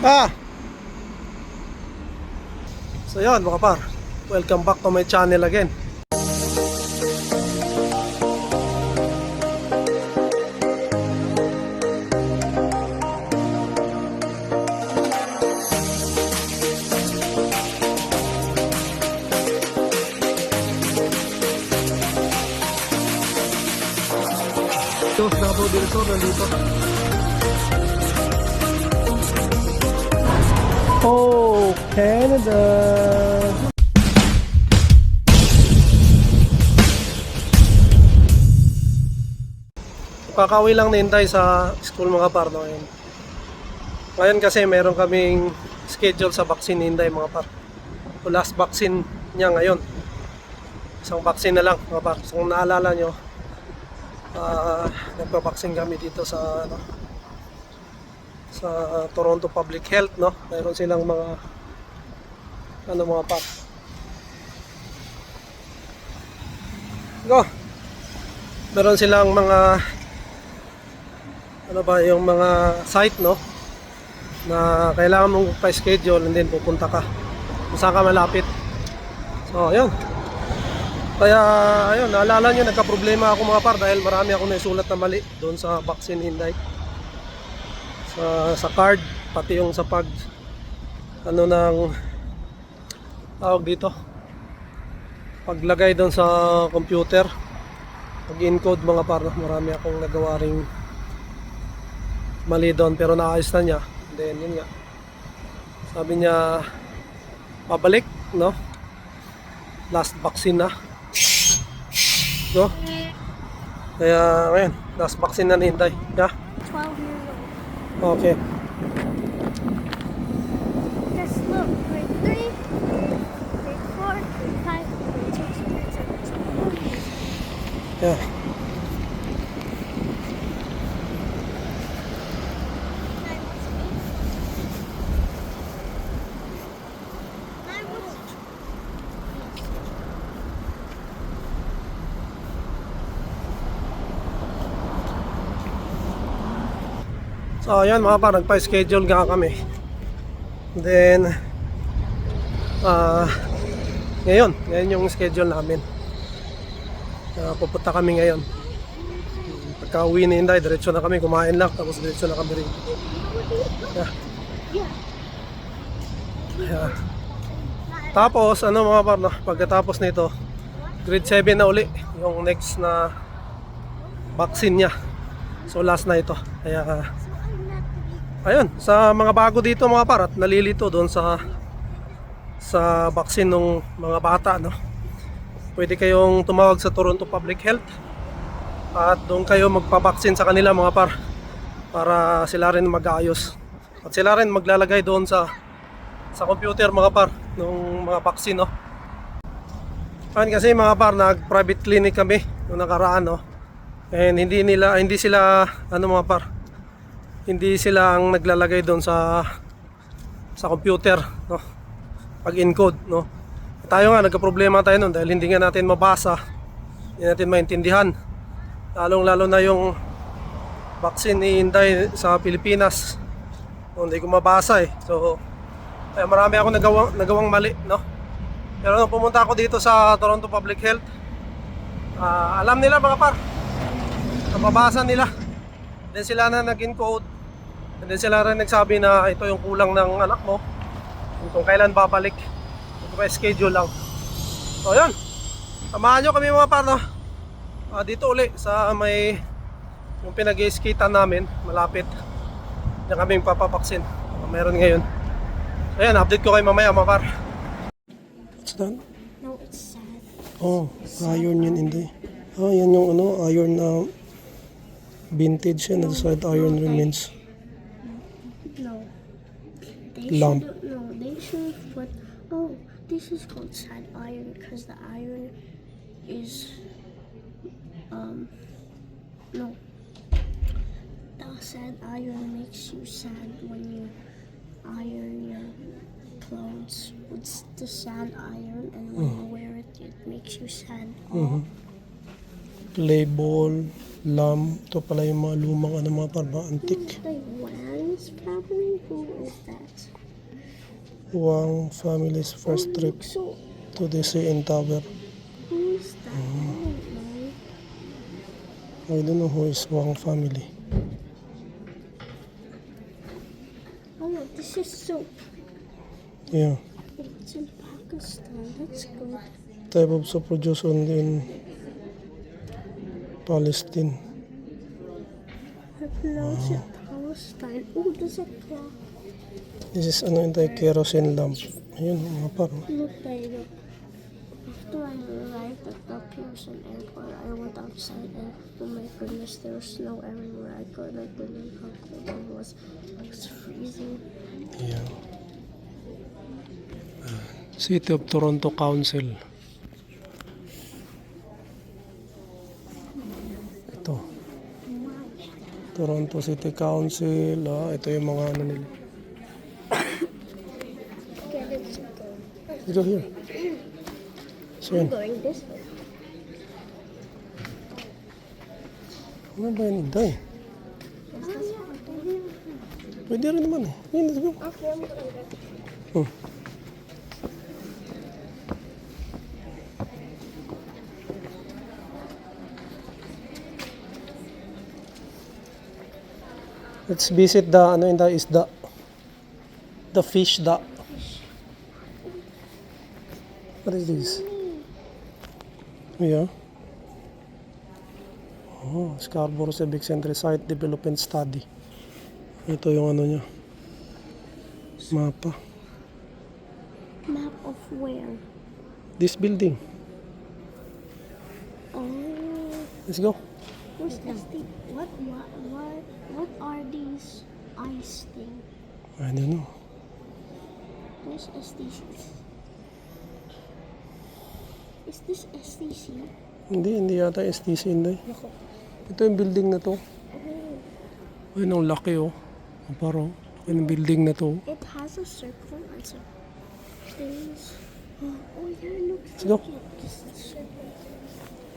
Ah! So yun mga par, welcome back to my channel again. Diyos na po dito, nandito. Oh, Canada! Kakauwi lang ni Inday sa school mga par, no? Ngayon kasi meron kaming schedule sa vaccine ni Inday mga par. So last vaccine niya ngayon. Isang vaccine na lang mga par. So kung naalala nyo, nagpa-vaccine kami dito sa sa Toronto Public Health, no? Mayroon silang mga mga par. Go. Meron silang mga yung mga site, no? Na kailangan mong pa-schedule and then pupunta ka kung saan ka malapit. So, ayun. Kaya, ayun, naalala nyo, nagka-problema ako mga par dahil marami ako naisulat na mali doon sa vaccine Inday. Sa card, pati yung sa ng tawag dito, paglagay doon sa computer, pag-encode mga par, marami akong nagawa ring mali doon pero naayos na niya. Then yun nga, sabi niya pabalik, no? Last vaccine na, no? Kaya ngayon, last vaccine na nihintay, yeah? 12 years old. Okay. Just look, grade 3, grade 4, grade 5, grade 6, grade 7. Yeah. So ayan mga par, nagpa-schedule nga kami. Then ngayon yung schedule namin. Pupunta kami ngayon. Pagka uwi ni Inday, diretso na kami, kumain lang, tapos diretso na kami rin. Yeah. Tapos mga par, no? Pagkatapos nito, grade 7 na uli yung next na vaccine niya. So last na ito. Kaya ayun, sa mga bago dito mga par, at nalilito doon sa vaccine ng mga bata, no? Pwede kayong tumawag sa Toronto Public Health at doon kayo magpa-vaccine sa kanila mga par, para sila rin mag-aayos at sila rin maglalagay doon sa computer mga par ng mga vaccine, no? Kasi mga par, nag-private clinic kami noong nakaraan, no? And hindi sila mga par, hindi sila ang naglalagay doon sa computer, no? Pag-encode, no? Tayo nga nagka-problema tayo noon dahil hindi nga natin mabasa, hindi natin maintindihan. Lalong-lalo na yung vaccine ni Inday sa Pilipinas. Hindi ko mabasa eh. So kaya marami ako nagawang mali, no? Pero nung pumunta ako dito sa Toronto Public Health, alam nila mga par, nababasa nila. Then sila na nag-encode. And then sila rin nagsabi na ito yung kulang ng anak mo, kung kailan babalik, schedule lang. So yun, samahan nyo kami mga par, no? Dito uli sa may yung pinag-i-skitan namin malapit na kaming papapaksin. Meron ngayon. So yan, update ko kayo mamaya mga par. What's that? No, it's sad. Oh, iron yun hindi. Yan yung iron na vintage yan. Side iron remains. No. Lamp. They should put, oh, this is called sad iron because the iron is, no. The sad iron makes you sad when you iron your clothes with the sad iron, and when you wear it, it makes you sad. Label, lamp. Ito pala yung mga lumang mga par, mga antique. They went This family, who is that? Wang family's first Oh, trip look, so to the CN Tower. who is that? I don't know. I don't know who is Wang family. Oh, look, this is soap. Yeah. It's in Pakistan. That's good. Type of soap produced only in Palestine. I pronounce it Palestine. Oh, there's a clock. This is kerosene lamp. Ayun, mga par. Look, baby. After I arrived at the Pearson Airport, I went outside and, oh my goodness, there was snow everywhere. I couldn't believe how cold it was. It was freezing. Yeah. City of Toronto Council. Ito. Toronto City Council. Ito yung mga ano nila. Okay, let's go. Let's go here. So I'm yun. going this way. Ano ba yan? Day? Pwede rin naman eh. Yun, let's go. Okay, I'm going. Hmm. Let's visit the ano in the isda. The fish da. What is this? Yeah. Oh, Scarborough Civic Center Site Development Study. Ito yung ano niya. Mapa. Map of where? This building. Oh, Let's go. what's this thing? What are these ice things? I don't know. Where's STC? Is this STC? Hindi yata STC hindi. Ito yung building na to. Oh, Ayun, ang laki oh. Parang, yung building na to. it has a circle and some things. Oh, yeah, look. Let's go. This is circle.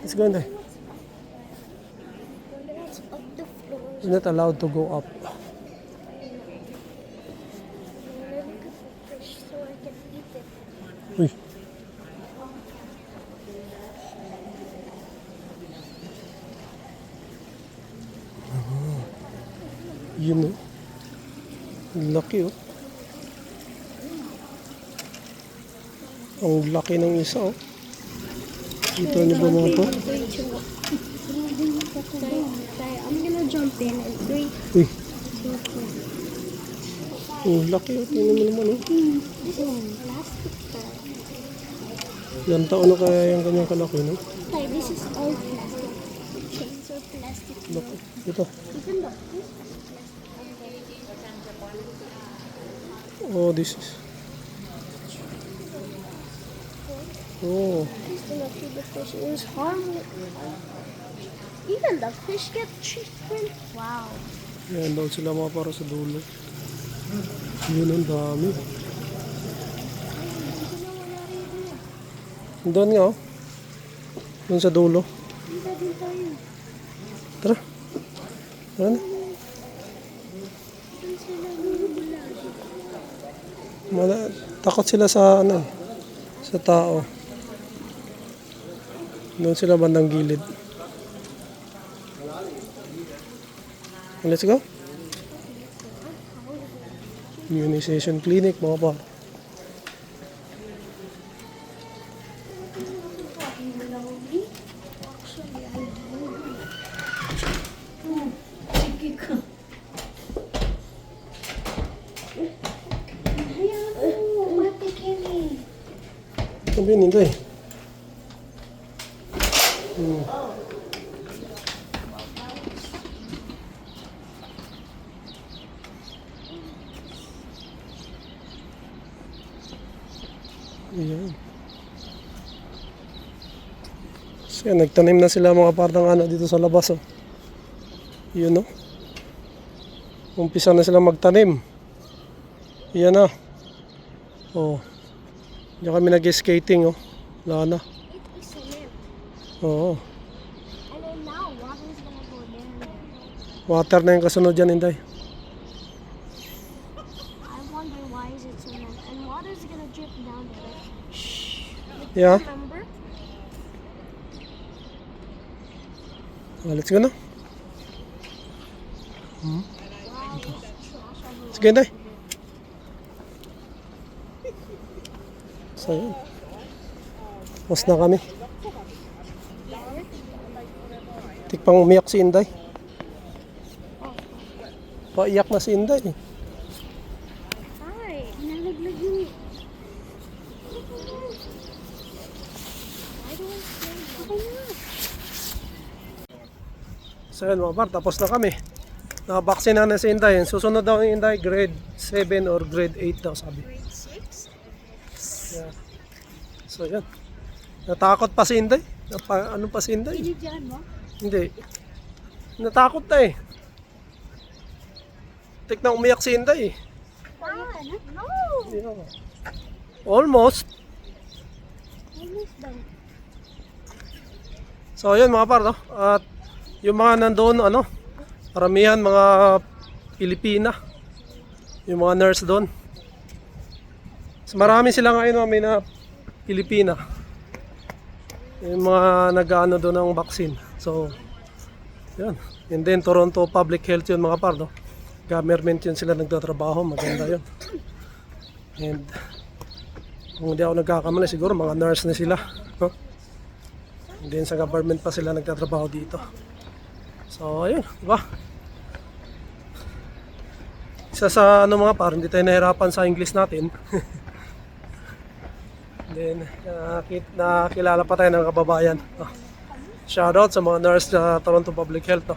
Let's go in there. It's up the floor. We're not allowed to go up. I'm looking for fish so I can eat it. Uy. Yun oh. Laki oh. Ang laki ng isa oh. Kita niyo ba mga to? I'm gonna jump in 3, Uy. 2, 1. Ang laki oh. Tingnan mo naman oh. This is plastic bag. Ilang taon na kaya yung kanyang kalaki no? Like, this is all plastic. Chains are plastic. Laki. Ito. Even the Oh, this is. Oh. Please do not feed the fish. It was harmless. Even the fish get treatment. Wow. Yan daw sila mga para sa dulo. Yun ang dami. Doon nga oh. Doon sa dulo. Dito din tayo. Tara. Tara na. Doon sila nahihula. Takot sila sa ano eh, sa tao. Doon sila bandang gilid. Let's go. Immunization clinic mga pa. Actually, I do. Sabi nito eh. Ayan. So yan, nagtanim na sila mga partang ano dito sa labas oh. Yun oh. Umpisa na sila magtanim. Yan na. Oh. Diyan kami nag-skating oh. Wala na. It is cement. Oo. And then now, water is gonna go there. Water na yung kasunod dyan, Inday. Yeah. Remember? Oh, let's go na. Sige, Inday. So, yun. Mas na kami. Tikpang umiyak si Inday. Paiyak na si Inday. Hi. Nalaglag yung... So yun mga par, tapos na kami. Nakabaksin na si Inday. Susunod daw ni Inday, grade 7 or grade 8 daw sabi. Grade 6? Yeah. So yan. Natakot pa si Inday. Ano pa si Inday? Binigyan mo? Hindi. Natakot na eh. Tik na umiyak si Inday eh. Ah, no! Yeah. Almost. Almost done. So yun mga par, no? At yung mga nandoon, ano, karamihan mga Pilipina. Yung mga nurse doon. So, marami sila ngayon, may na Pilipina. Yung mga nag-ano doon ng vaccine. So, yan. And then Toronto Public Health yun mga par, no? Government yun sila nagtatrabaho. Maganda yun. And kung hindi ako nagkakamali, siguro mga nurse na sila. No? And then sa government pa sila nagtatrabaho dito. So, ayun, diba? Isa sa ano mga par, hindi tayo nahirapan sa English natin. Then, nakilala pa tayo ng kababayan. Shoutout sa mga nurse sa Toronto Public Health. No?